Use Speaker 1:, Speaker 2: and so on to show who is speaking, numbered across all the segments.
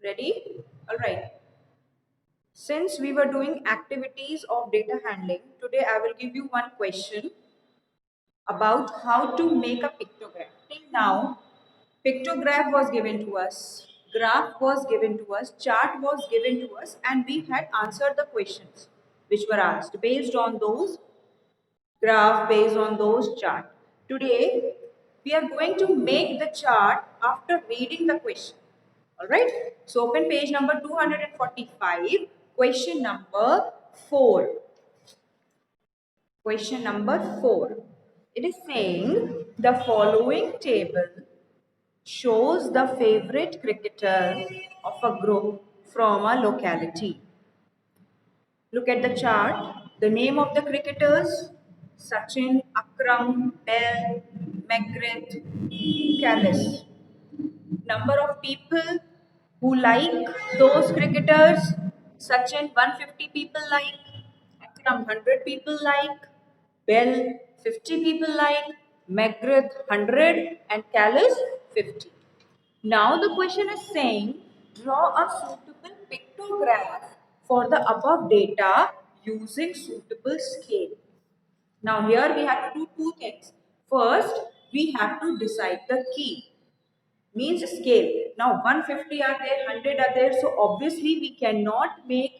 Speaker 1: Ready? All right. Since we were doing activities of data handling, today I will give you one question about how to make a pictograph. Till now, pictograph was given to us, graph was given to us, chart was given to us, and we had answered the questions which were asked based on those graph, based on those chart. Today, we are going to make the chart after reading the question. All right. So open page number 245, question number 4. Question number 4. It is saying the following table shows the favorite cricketer of a group from a locality. Look at the chart. The name of the cricketers: Sachin, Akram, Bell, McGrath, Callis. Number of people who like those cricketers: Sachin 150 people like, Akram 100 people like, Bell 50 people like, McGrath 100 and Callis 50. Now the question is saying draw a suitable pictograph for the above data using suitable scale. Now here we have to do two things. First, we have to decide the key, means scale. Now 150 are there, 100 are there, so obviously we cannot make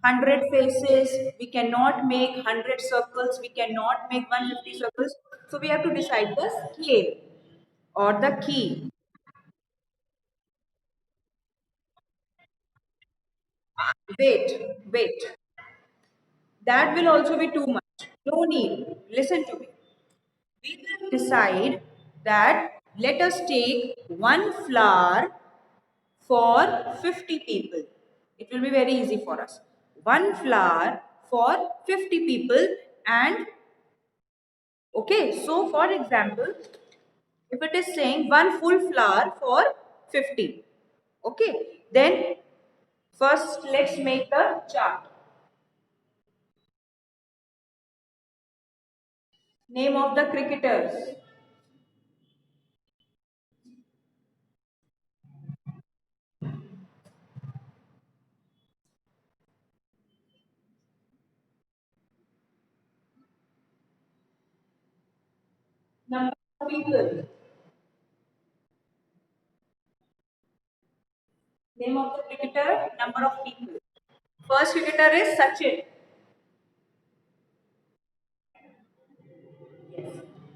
Speaker 1: 100 faces, we cannot make 100 circles, we cannot make 150 circles. So we have to decide the scale or the key. Wait. That will also be too much. No need. Listen to me. We will decide that let us take one flower for 50 people. It will be very easy for us. One flower for 50 people, and okay, so for example, if it is saying one full flower for 50, okay, then first let's make the chart. Name of the cricketers. Number of people. Name of the cricketer, number of people. First cricketer is Sachin.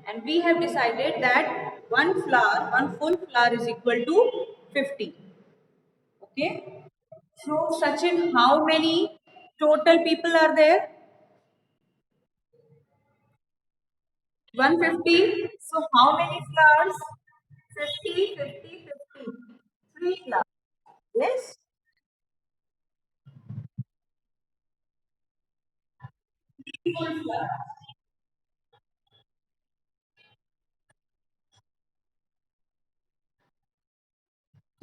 Speaker 1: And we have decided that one flower, one full flower is equal to 50. Okay. So Sachin, how many total people are there? 150. So how many flowers? 50, 50, 50. Three flowers. Yes. Three full flowers.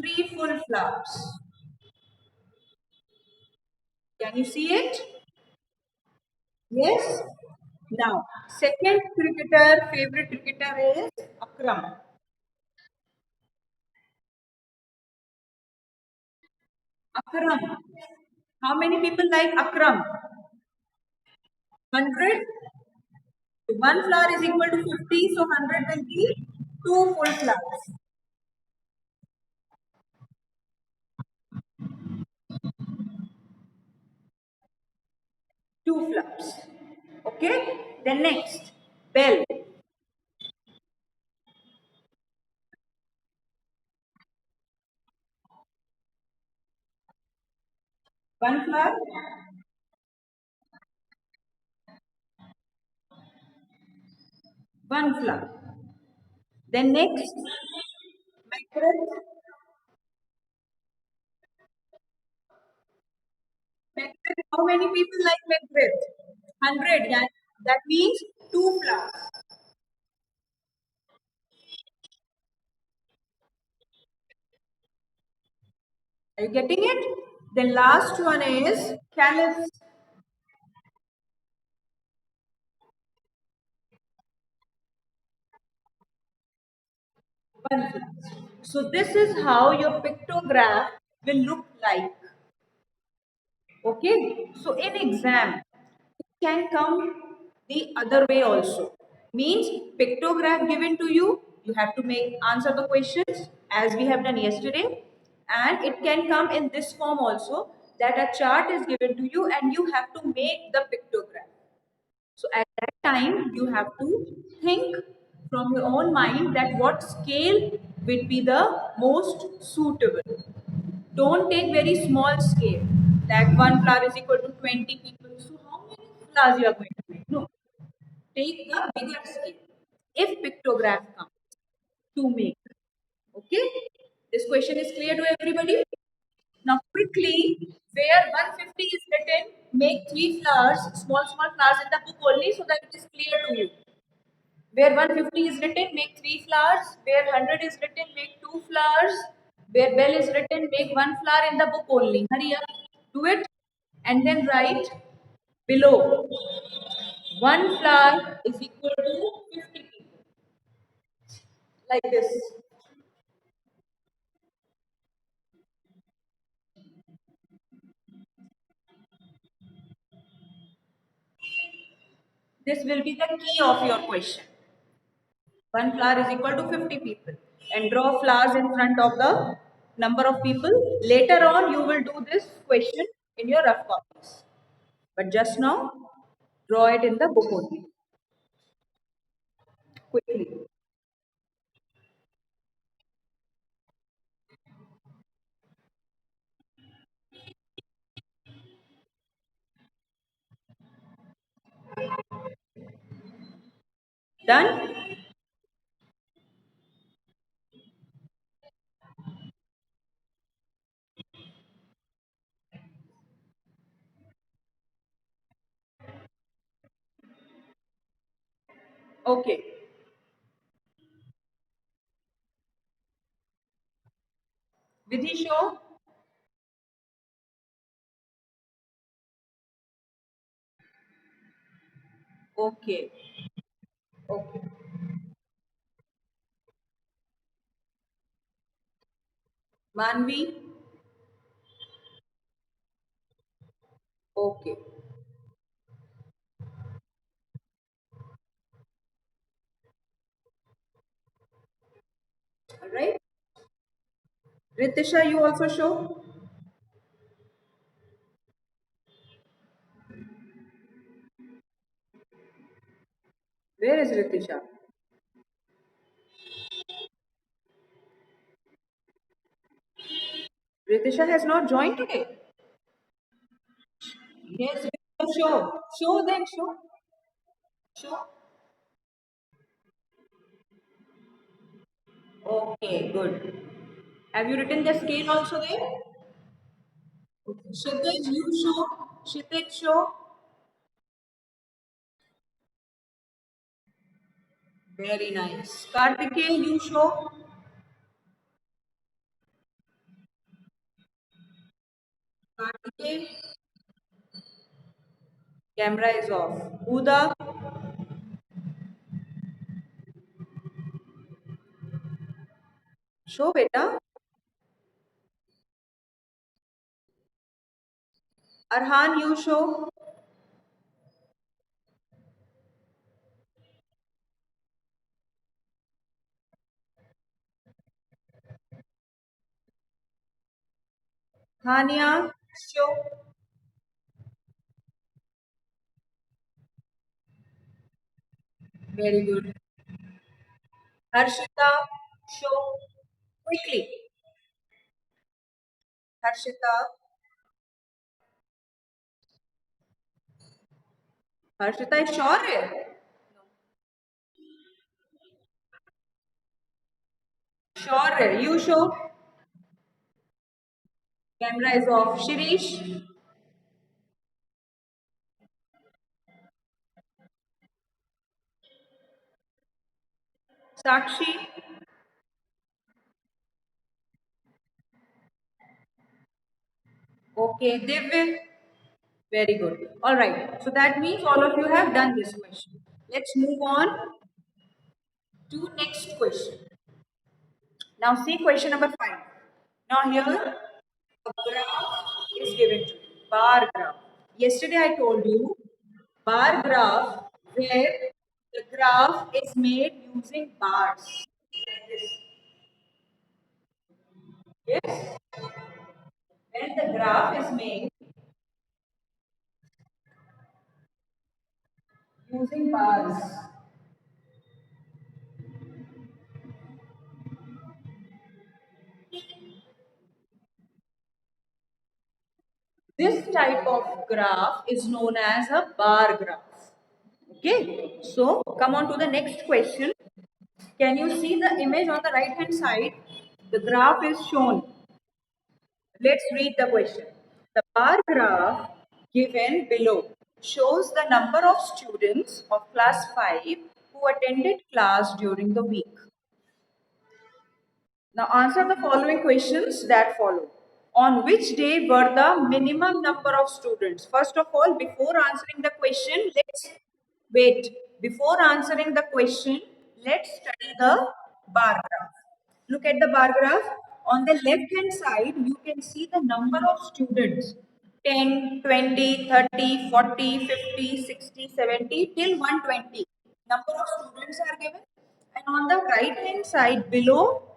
Speaker 1: Three full flowers. Can you see it? Yes. Now, second cricketer, favorite cricketer is Akram. Akram. How many people like Akram? 100. One flower is equal to 50, so 100 will be two full flowers. Two flowers. Okay. Then next, bell. One flower. One flower. Then next, mackerel. Mackerel. How many people like mackerel? 100. Yeah. That means two flowers. Are you getting it? The last one is callus. One flower. So this is how your pictograph will look like. Okay, so in exam, it can come the other way also. Means pictograph given to you, you have to make answer the questions as we have done yesterday, and it can come in this form also, that a chart is given to you and you have to make the pictograph. So at that time, you have to think from your own mind that what scale will be the most suitable. Don't take very small scale. That one flower is equal to 20 people. So how many flowers you are going to make? No. Take the bigger scale. If pictograph comes to make. Okay? This question is clear to everybody? Now quickly, where 150 is written, make three flowers, small flowers in the book only so that it is clear to you. Where 150 is written, make three flowers. Where 100 is written, make two flowers. Where bell is written, make one flower in the book only. Hurry up, do it. And then write below. One flower is equal to 50 people. Like this. This will be the key of your question. One flower is equal to 50 people. And draw flowers in front of the number of people. Later on, you will do this question in your rough copies. But just now, draw it in the book only. Quickly. Done? Okay. Vidhi show. Okay. Okay. Manvi. Okay. All right. Ritisha, you also show. Where is Ritisha? Ritisha has not joined today. Yes, show. Show then show. Show. Okay, good. Have you written the scale also there? Kshitij, you show. Kshitij, show. Very nice. Kartikeya, you show. Kartikeya, camera is off. Uda, show beta. Arhan, you show. Hania, show. Very good. Harshita, show. Quickly. Harshita. Harshita is sure. Sure. You show. Camera is off. Shirish. Sakshi. Okay. Divya. Very good. All right. So that means all of you have done this question. Let's move on to next question. Now see question number 5. Now here a graph is given to you. Bar graph. Yesterday I told you bar graph where the graph is made using bars. Like this. Yes. When the graph is made using bars. This type of graph is known as a bar graph. Okay, so come on to the next question. Can you see the image on the right hand side? The graph is shown. Let's read the question. The bar graph given below shows the number of students of class 5 who attended class during the week. Now answer the following questions that follow. On which day were the minimum number of students? First of all, before answering the question, let's wait. Before answering the question, let's study the bar graph. Look at the bar graph. On the left hand side, you can see the number of students. 10, 20, 30, 40, 50, 60, 70 till 120. Number of students are given. And on the right hand side below,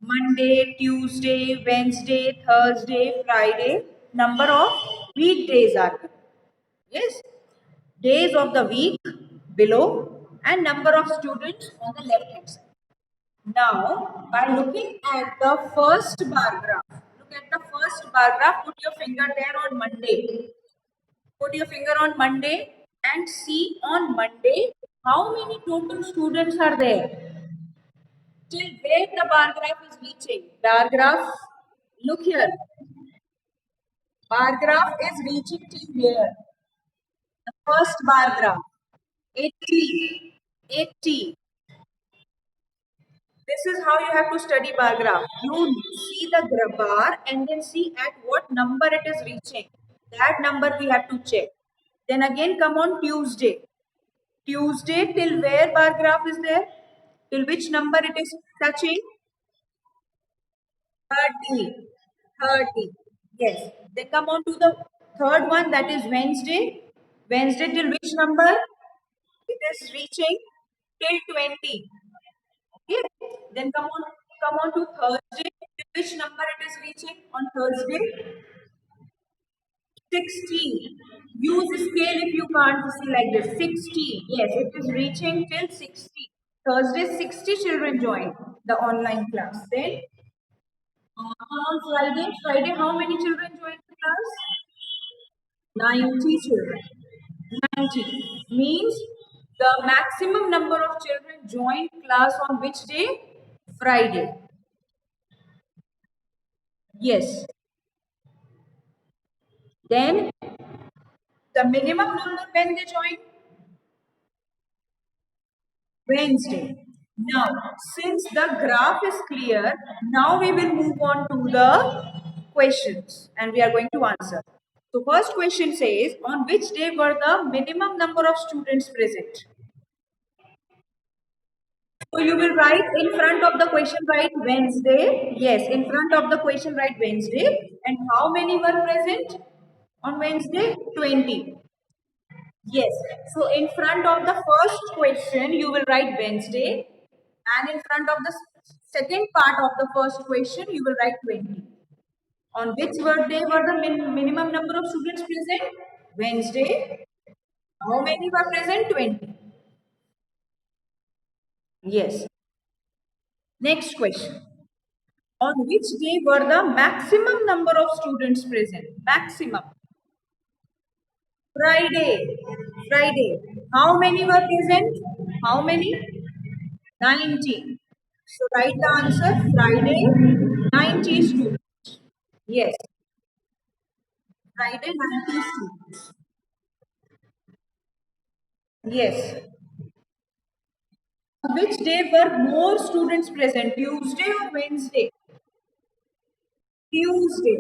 Speaker 1: Monday, Tuesday, Wednesday, Thursday, Friday, number of weekdays are given. Yes, days of the week below and number of students on the left hand side. Now, by looking at the first bar graph, look at the first bar graph, put your finger there on Monday. Put your finger on Monday and see on Monday how many total students are there. Till where the bar graph is reaching. Bar graph, look here. Bar graph is reaching till here. The first bar graph. 80. 80. This is how you have to study bar graph. You see the bar and then see at what number it is reaching. That number we have to check. Then again come on Tuesday. Tuesday till where bar graph is there? Till which number it is touching? 30. 30. Yes. Then come on to the third one, that is Wednesday. Wednesday till which number? It is reaching till 20. Okay. Then come on to Thursday. Till which number it is reaching on Thursday? 16. Use scale if you can't see like this. 60. Yes, it is reaching till 60. Thursday, 60 children join the online class. Then on Friday, how many children join the class? 90 children. 90 means the maximum number of children join class on which day? Friday. Yes. Then the minimum number when they join? Wednesday. Now, since the graph is clear, now we will move on to the questions and we are going to answer. So, first question says, on which day were the minimum number of students present? So, you will write in front of the question, write Wednesday. Yes, in front of the question, write Wednesday. And how many were present on Wednesday? 20. Yes. So in front of the first question, you will write Wednesday. And in front of the second part of the first question, you will write 20. On which day were the minimum number of students present? Wednesday. How many were present? 20. Yes. Next question. On which day were the maximum number of students present? Maximum. Friday. Friday. How many were present? How many? 90. So write the answer Friday 90 students. Yes. Friday 90 students. Yes. Which day were more students present? Tuesday or Wednesday? Tuesday.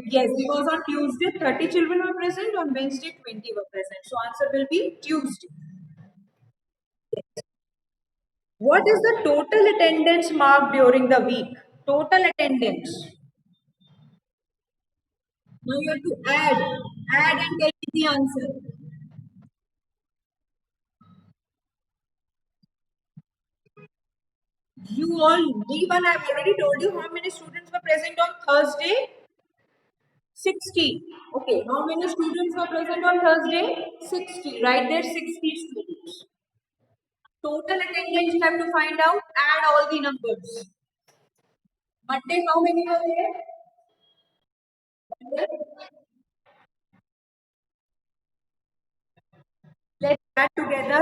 Speaker 1: Yes, because on Tuesday 30 children were present, on Wednesday 20 were present. So answer will be Tuesday. What is the total attendance marked during the week? Total attendance. Now you have to add and tell me the answer. You all, D1, I've already told you how many students were present on Thursday. 60. Okay, how many students were present on Thursday? 60. Right there, 60 students. Total attendance you have to find out. Add all the numbers. Monday, how many were there? Monday. Let's add together.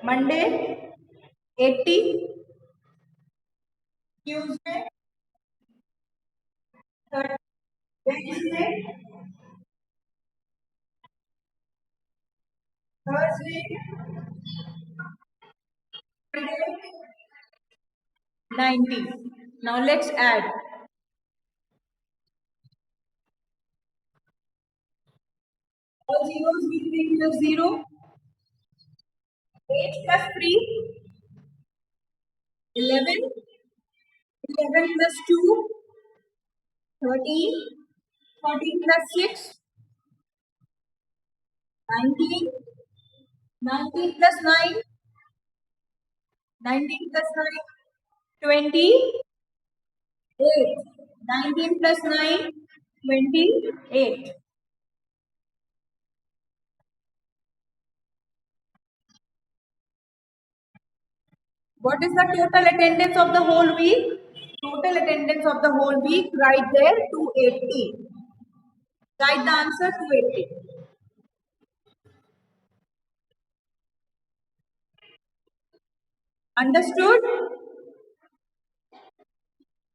Speaker 1: Monday, 80. Tuesday, 30. Wednesday, Thursday, Friday, 90. Now let's add. All zeros between plus 0. 8 plus 3, 11. 11 plus 2, 13. 13 plus 6, 19. 19 plus 9, 19 plus 9, 28. 19 plus 9, 28. What is the total attendance of the whole week? Total attendance of the whole week, right there, 280. Write the answer, 280. Understood?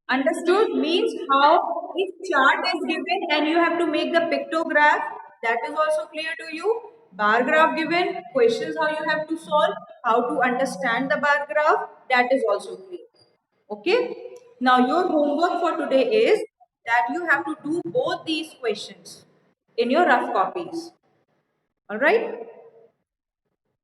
Speaker 1: Understood means how if chart is given and you have to make the pictograph, that is also clear to you. Bar graph given, questions how you have to solve, how to understand the bar graph, that is also clear. Okay. Now your homework for today is that you have to do both these questions in your rough copies. All right.